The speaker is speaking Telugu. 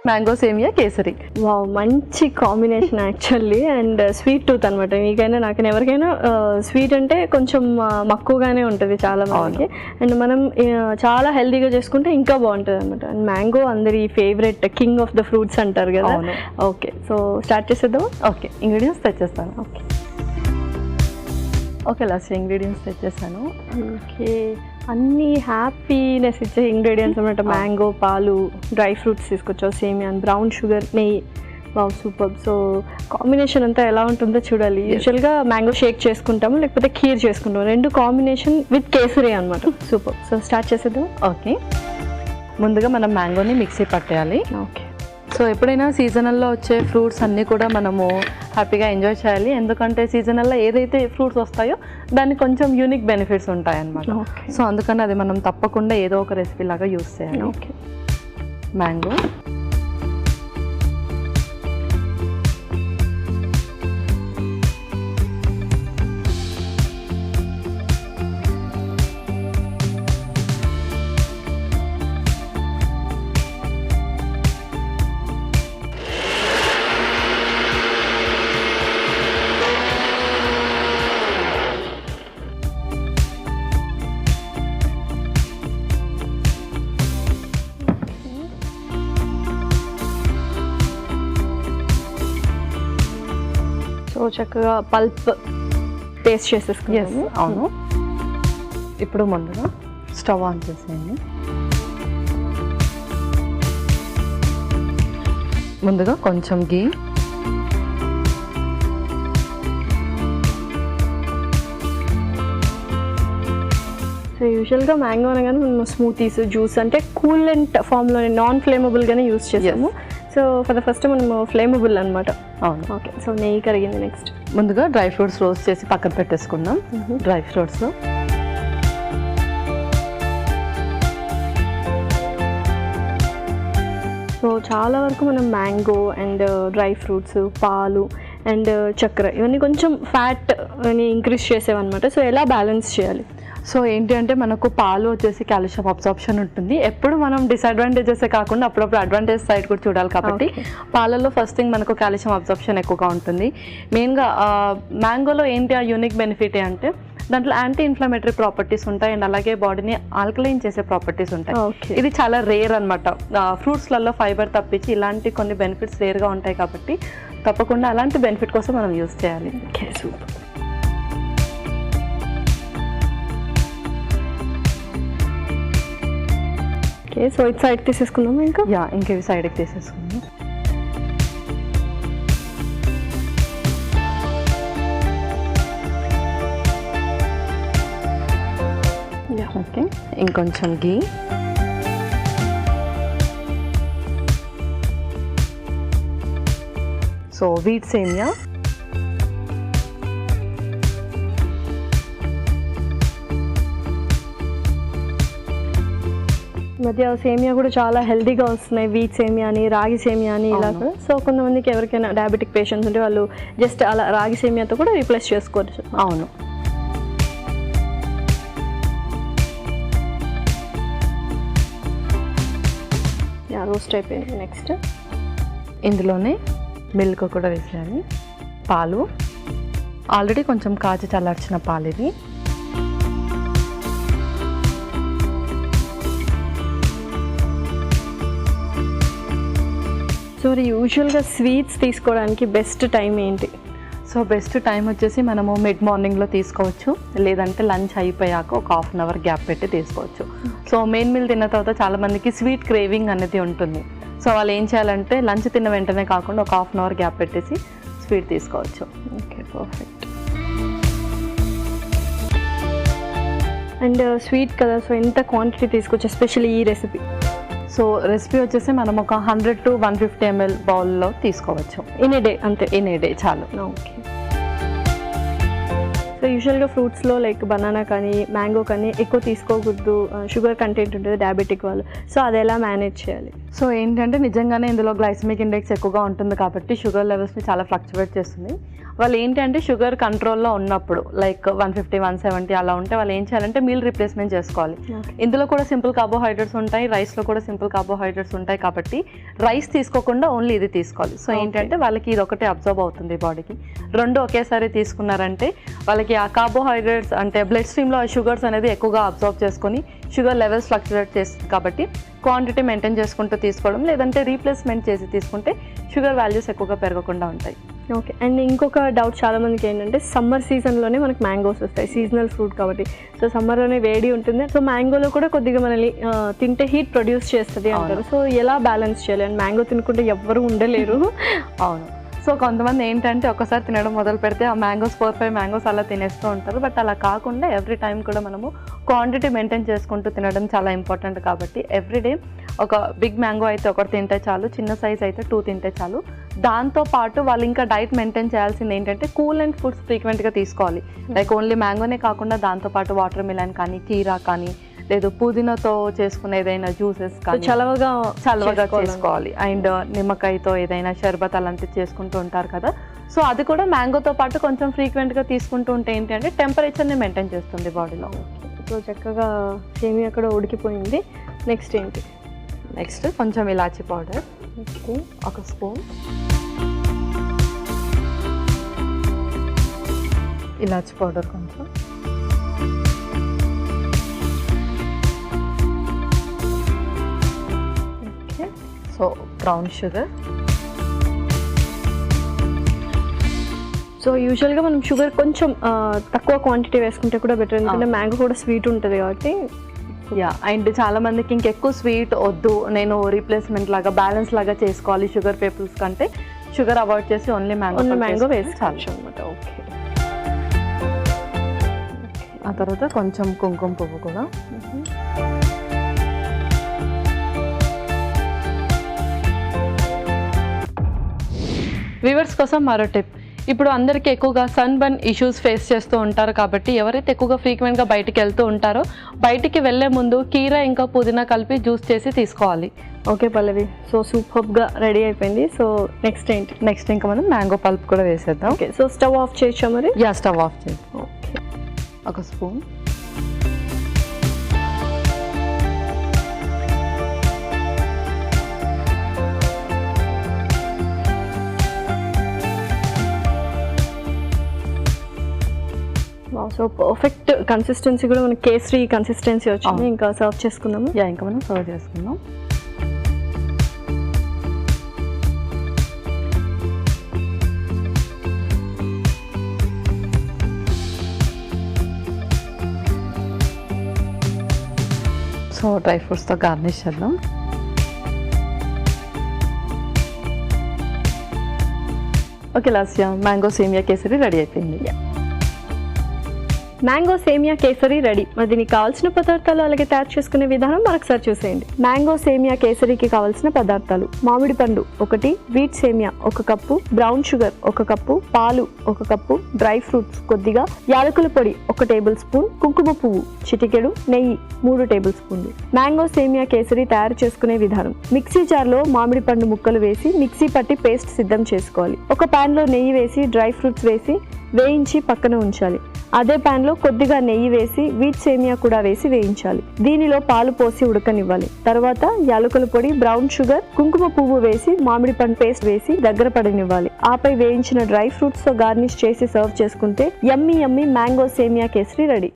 మ్యాంగో సేమియా కేసరి. వావ్, మంచి combination actually. And sweet tooth అనమాట. మీకైనా నాకైనా ఎవరికైనా స్వీట్ అంటే కొంచెం మక్కువగానే ఉంటుంది చాలా మందికి. అండ్ మనం చాలా హెల్తీగా చేసుకుంటే ఇంకా బాగుంటుంది అనమాట. అండ్ మ్యాంగో అందరి favourite, king of the fruits అంటారు కదా. ఓకే, సో స్టార్ట్ చేసేద్దాం. ఓకే, ఇంగ్రీడియంట్స్ తెచ్చేస్తాను. ఓకే లాస్ట్ ఇంగ్రీడియంట్స్ తెచ్చేసాను. ఓకే, అన్నీ హ్యాపీనెస్ ఇచ్చే ఇంగ్రీడియంట్స్ అనమాట. మ్యాంగో, పాలు, డ్రై ఫ్రూట్స్ తీసుకొచ్చావు, సేమియా, బ్రౌన్ షుగర్, నెయ్యి. Wow, super. సో కాంబినేషన్ అంతా ఎలా ఉంటుందో చూడాలి. యూజువల్గా మ్యాంగో షేక్ చేసుకుంటాము, లేకపోతే ఖీర్ చేసుకుంటాము. రెండు కాంబినేషన్ విత్ కేసరి అనమాట. సూపర్. సో స్టార్ట్ చేసేద్దాం. ఓకే, ముందుగా మనం మ్యాంగోని మిక్సీ పట్టేయాలి. ఓకే, సో ఎప్పుడైనా సీజనల్లో వచ్చే ఫ్రూట్స్ అన్నీ కూడా మనము హ్యాపీగా ఎంజాయ్ చేయాలి. ఎందుకంటే సీజనల్లో ఏదైతే ఫ్రూట్స్ వస్తాయో దానికి కొంచెం యూనిక్ బెనిఫిట్స్ ఉంటాయన్నమాట. సో అందుకని అది మనం తప్పకుండా ఏదో ఒక రెసిపీ లాగా యూస్ చేయాలి. ఓకే, మ్యాంగో, సో చక్కగా పల్ప్ పేస్ట్ చేసేసుకున్నాము. అవును. ఇప్పుడు ముందుగా స్టవ్ ఆన్ చేసేయండి. ముందుగా కొంచెం గీ, సో యూజువల్గా మ్యాంగో అనగానే మేము స్మూతీస్, జ్యూస్ అంటే కూలెంట్ ఫామ్లో నాన్ ఫ్లేమబుల్గానే యూస్ చేసాము. సో ఫర్ ద ఫస్ట్ మనము ఫ్లేమబుల్ అనమాట. అవును. ఓకే, సో నెయ్యి కరిగింది. నెక్స్ట్ ముందుగా డ్రై ఫ్రూట్స్ రోస్ట్ చేసి పక్కన పెట్టేసుకుందాం. డ్రై ఫ్రూట్స్ సో చాలా వరకు మనం మ్యాంగో అండ్ డ్రై ఫ్రూట్స్, పాలు అండ్ చక్కెర ఇవన్నీ కొంచెం ఫ్యాట్ అని ఇంక్రీజ్ చేసేవన్నమాట. సో ఎలా బ్యాలెన్స్ చేయాలి? సో ఏంటి అంటే మనకు పాలు వచ్చేసి కాల్షియం అబ్సార్ప్షన్ ఉంటుంది. ఎప్పుడు మనం డిసడ్వాంటేజెస్ కాకుండా అప్పుడప్పుడు అడ్వాంటేజ్ సైడ్ కూడా చూడాలి. కాబట్టి పాలల్లో ఫస్ట్ థింగ్ మనకు కాల్షియం అబ్సార్ప్షన్ ఎక్కువగా ఉంటుంది. మెయిన్గా మ్యాంగోలో ఏంటి ఆ యూనిక్ బెనిఫిట్ అంటే దాంట్లో యాంటీ ఇన్ఫ్లమేటరీ ప్రాపర్టీస్ ఉంటాయి అండ్ అలాగే బాడీని ఆల్కలైన్ చేసే ప్రాపర్టీస్ ఉంటాయి. ఇది చాలా రేర్ అనమాట. ఫ్రూట్స్లలో ఫైబర్ తప్పించి ఇలాంటి కొన్ని బెనిఫిట్స్ రేర్గా ఉంటాయి. కాబట్టి తప్పకుండా అలాంటి బెనిఫిట్ కోసం మనం యూస్ చేయాలి. సూపర్. ఓకే, సో ఇది సైడ్ తీసేసుకుందాం. ఇంకా ఇంకేవి సైడ్కి తీసేసుకుందాం. ఓకే, ఇంకొంచెం గీ, సో వీట్ సేమియా, మధ్య సేమియా కూడా చాలా హెల్తీగా వస్తున్నాయి. వీట్ సేమియా అని, రాగి సేమియా అని ఇలా కూడా. సో కొంతమందికి ఎవరికైనా డయాబెటిక్ పేషెంట్స్ ఉంటే వాళ్ళు జస్ట్ అలా రాగి సేమియాతో కూడా రీప్లేస్ చేసుకోవచ్చు. అవును. రోస్ట్ అయిపోయింది. నెక్స్ట్ ఇందులోనే మిల్క్ కూడా వేసేయాలి. పాలు ఆల్రెడీ కొంచెం కాచి చల్లార్చిన పాలు ఇవి. సో యూజువల్గా స్వీట్స్ తీసుకోవడానికి బెస్ట్ టైం ఏంటి? సో బెస్ట్ టైం వచ్చేసి మనము మిడ్ మార్నింగ్లో తీసుకోవచ్చు, లేదంటే లంచ్ అయిపోయాక ఒక ½ అన్ అవర్ గ్యాప్ పెట్టి తీసుకోవచ్చు. సో మెయిన్ మీల్ తిన్న తర్వాత చాలామందికి స్వీట్ క్రేవింగ్ అనేది ఉంటుంది. సో వాళ్ళు ఏం చేయాలంటే లంచ్ తిన్న వెంటనే కాకుండా ఒక ½ అన్ అవర్ గ్యాప్ పెట్టేసి స్వీట్ తీసుకోవచ్చు. Okay, perfect. అండ్ స్వీట్ కదా, సో ఎంత క్వాంటిటీ తీసుకోవచ్చు ఎస్పెషల్లీ ఈ రెసిపీ? సో రెసిపీ వచ్చేసి మనం ఒక 100 to 150 ml బౌల్లో తీసుకోవచ్చు. ఇన్ ఏ డే అంతే? ఇన్ ఏ డే చాలు. ఓకే, సో యూజువల్గా ఫ్రూట్స్లో లైక్ బనానా కానీ మ్యాంగో కానీ ఎక్కువ తీసుకోకూడదు, షుగర్ కంటెంట్ ఉంటుంది డయాబెటిక్ వాళ్ళు, సో అది ఎలా మేనేజ్ చేయాలి? సో ఏంటంటే నిజంగానే ఇందులో గ్లైసమిక్ ఇండెక్స్ ఎక్కువగా ఉంటుంది కాబట్టి షుగర్ లెవెల్స్ని చాలా ఫ్లక్చువేట్ చేస్తుంది. వాళ్ళు ఏంటంటే షుగర్ కంట్రోల్లో ఉన్నప్పుడు లైక్ 150 170 అలా ఉంటే వాళ్ళు ఏం చేయాలంటే మీల్ రీప్లేస్మెంట్ చేసుకోవాలి. ఇందులో కూడా సింపుల్ కార్బోహైడ్రేట్స్ ఉంటాయి, రైస్లో కూడా సింపుల్ కార్బోహైడ్రేట్స్ ఉంటాయి కాబట్టి రైస్ తీసుకోకుండా ఓన్లీ ఇది తీసుకోవాలి. సో ఏంటంటే వాళ్ళకి ఇది ఒకటే అబ్జర్వ్ అవుతుంది బాడీకి. రెండు ఒకేసారి తీసుకున్నారంటే వాళ్ళకి ఆ కార్బోహైడ్రేట్స్ అంటే బ్లడ్ స్ట్రీమ్లో ఆ షుగర్స్ అనేది ఎక్కువగా అబ్జర్వ్ చేసుకొని షుగర్ లెవెల్స్ ఫ్లక్చువేట్ చేస్తుంది కాబట్టి క్వాంటిటీ మెయింటైన్ చేసుకుంటూ తీసుకోవడం, లేదంటే రీప్లేస్మెంట్ చేసి తీసుకుంటే షుగర్ వాల్యూస్ ఎక్కువగా పెరగకుండా ఉంటాయి. ఓకే. అండ్ ఇంకొక డౌట్ చాలా మందికి ఏంటంటే సమ్మర్ సీజన్లోనే మనకి మ్యాంగోస్ వస్తాయి, సీజనల్ ఫ్రూట్ కాబట్టి. సో సమ్మర్లోనే వేడి ఉంటుంది, సో మ్యాంగోలో కూడా కొద్దిగా మనల్ని తింటే హీట్ ప్రొడ్యూస్ చేస్తుంది అంటారు. సో ఎలా బ్యాలెన్స్ చేయాలి? అండ్ మ్యాంగో తినుకుంటే ఎవ్వరు ఉండలేరు. అవును. సో కొంతమంది ఏంటంటే ఒకసారి తినడం మొదలు పెడితే ఆ మ్యాంగోస్ 4-5 మ్యాంగోస్ అలా తినేస్తూ ఉంటారు. బట్ అలా కాకుండా ఎవ్రీ టైం కూడా మనము క్వాంటిటీ మెయింటైన్ చేసుకుంటూ తినడం చాలా ఇంపార్టెంట్ కాబట్టి ఎవ్రీడే ఒక బిగ్ మ్యాంగో అయితే ఒకటి తింటే చాలు, చిన్న సైజ్ అయితే 2 తింటే చాలు. దాంతోపాటు వాళ్ళు ఇంకా డైట్ మెయింటైన్ చేయాల్సింది ఏంటంటే కూల్ అండ్ ఫుడ్స్ ఫ్రీక్వెంట్గా తీసుకోవాలి. లైక్ ఓన్లీ మ్యాంగోనే కాకుండా దాంతోపాటు వాటర్ మిలన్ కానీ, కీరా కానీ, లేదు పుదీనాతో చేసుకునే ఏదైనా జ్యూసెస్ కానీ చలవగా చేసుకోవాలి. అండ్ నిమ్మకాయతో ఏదైనా షర్బత్ అలాంటివి చేసుకుంటూ ఉంటారు కదా, సో అది కూడా మ్యాంగోతో పాటు కొంచెం ఫ్రీక్వెంట్గా తీసుకుంటూ ఉంటే ఏంటి అంటే టెంపరేచర్ని మెయింటైన్ చేస్తుంది బాడీలో. సో చక్కగా సేమియా కూడా ఉడికిపోయింది. నెక్స్ట్ ఏంటి? నెక్స్ట్ కొంచెం ఇలాచీ పౌడర్, ఒక స్పూన్ ఇలాచీ పౌడర్, కొంచెం సో బ్రౌన్ షుగర్. సో యూజువల్గా మనం షుగర్ కొంచెం తక్కువ క్వాంటిటీ వేసుకుంటే కూడా బెటర్, ఎందుకంటే మ్యాంగో కూడా స్వీట్ ఉంటుంది కాబట్టి. అండ్ చాలా మందికి ఇంకెక్కువ స్వీట్ వద్దు, నేను రీప్లేస్మెంట్ లాగా బ్యాలెన్స్ లాగా చేసుకోవాలి షుగర్ పీపుల్స్ కంటే షుగర్ అవాయిడ్ చేసి ఓన్లీ మ్యాంగో వేసుకోవచ్చు అనమాట. ఓకే. ఆ తర్వాత కొంచెం కుంకుమ పువ్వు కూడా. వ్యూవర్స్ కోసం మరో టిప్. ఇప్పుడు అందరికీ ఎక్కువగా సన్ బర్న్ ఇష్యూస్ ఫేస్ చేస్తూ ఉంటారు కాబట్టి ఎవరైతే ఎక్కువగా ఫ్రీక్వెంట్గా బయటికి వెళ్తూ ఉంటారో బయటికి వెళ్ళే ముందు కీరా ఇంకా పుదీనా కలిపి జ్యూస్ చేసి తీసుకోవాలి. ఓకే పల్లవి, సో సూపర్గా రెడీ అయిపోయింది. సో నెక్స్ట్ ఏంటి? నెక్స్ట్ ఇంకా మనం మ్యాంగో పల్ప్ కూడా వేసేద్దాం. ఓకే. సో స్టవ్ ఆఫ్ చేయొచ్చా మరి? స్టవ్ ఆఫ్ చేయి. ఓకే. ఒక స్పూన్ సో పర్ఫెక్ట్ కన్సిస్టెన్సీ కూడా మనకి కేసరి కన్సిస్టెన్సీ వచ్చింది. ఇంకా సర్వ్ చేసుకుందాము. ఇంకా మనం సర్వ్ చేసుకుందాం. సో డ్రై ఫ్రూట్స్తో గార్నిష్ చేద్దాం. ఓకే లాస్యా, మ్యాంగో సేమియా కేసరి రెడీ అయిపోయింది. మ్యాంగో సేమియా కేసరి రెడీ. మరి దీనికి కావాల్సిన పదార్థాలు అలాగే తయారు చేసుకునే విధానం మరొకసారి చూసేయండి. మ్యాంగో సేమియా కేసరికి కావాల్సిన పదార్థాలు: మామిడి పండు 1, వీట్ సేమియా 1 కప్పు, బ్రౌన్ షుగర్ 1 కప్పు, పాలు 1 కప్పు, డ్రై ఫ్రూట్స్ కొద్దిగా, యాలకుల పొడి 1 టేబుల్ స్పూన్, కుంకుమ పువ్వు చిటికెడు, నెయ్యి 3 టేబుల్ స్పూన్లు. మ్యాంగో సేమియా కేసరి తయారు చేసుకునే విధానం: మిక్సీ జార్లో మామిడి పండు ముక్కలు వేసి మిక్సీ పట్టి పేస్ట్ సిద్ధం చేసుకోవాలి. ఒక పాన్ లో నెయ్యి వేసి డ్రై ఫ్రూట్స్ వేసి వేయించి పక్కన ఉంచాలి. అదే పాన్ లో కొద్దిగా నెయ్యి వేసి వీట్ సేమియా కూడా వేసి వేయించాలి. దీనిలో పాలు పోసి ఉడకనివ్వాలి. తర్వాత యాలకుల పొడి, బ్రౌన్ షుగర్, కుంకుమ పువ్వు వేసి మామిడి పండు పేస్ట్ వేసి దగ్గర పడనివ్వాలి. ఆపై వేయించిన డ్రై ఫ్రూట్స్ తో గార్నిష్ చేసి సర్వ్ చేసుకుంటే యమ్మీ యమ్మీ మ్యాంగో సేమియా కేసరి రెడీ.